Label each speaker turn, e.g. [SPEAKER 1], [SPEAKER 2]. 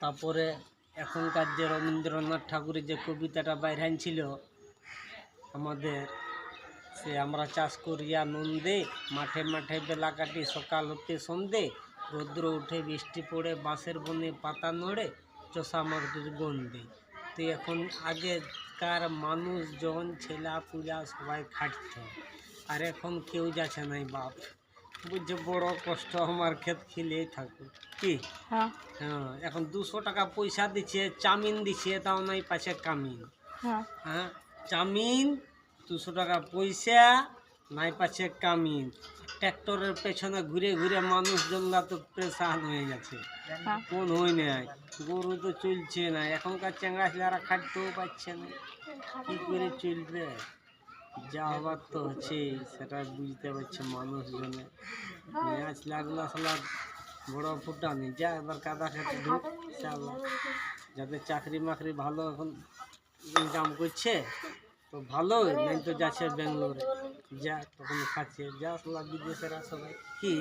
[SPEAKER 1] তারপরে এখনকার যে রবীন্দ্রনাথ ঠাকুরের যে কবিতাটা বাইরান ছিল আমাদের, সে আমরা চাষ করিয়া নন্দে, মাঠে মাঠে বেলা কাটি সকাল হতে সন্ধে, রৌদ্র উঠে বৃষ্টি পড়ে বাঁশের বনে পাতা নড়ে, চষা মাটির গন্ধে। তো এখন আগেকার মানুষজন ছেলা পুলা সবাই খাটত, আর এখন কেউ যাচ্ছে নাই বাপ, বুঝছে বড় কষ্ট আমার ক্ষেত খিলেই থাকুক কি। হ্যাঁ, এখন 200 টাকা পয়সা দিচ্ছে, চাউমিন দিচ্ছে, তাও নাই পাশে কামিন। হ্যাঁ, চাউমিন 200 টাকা পয়সা, নাই পাচ্ছে কামিন। ট্র্যাক্টরের পেছনে ঘুরে ঘুরে মানুষজনরা তো প্রেশান হয়ে গেছে, কোন হই নাই, গরু তো চলছে না, এখনকার চ্যাংড়া ছেলেরা খাটতেও পারছে না, কি করে চলবে। যা হবার তো হচ্ছে সেটা বুঝতে পারছে মানুষজনে। ম্যাচ লাগলো সালা বড় ফুটানি, যা এবার কাদা খেতে ঢুক শালা। যাদের চাকরি মাকরি ভালো এখন ইনকাম করছে তো ভালোই, নাই তো যাচ্ছে ব্যাঙ্গালোরে, যা তখন খাচ্ছে, যা সালা বিদেশেরা সবাই কি।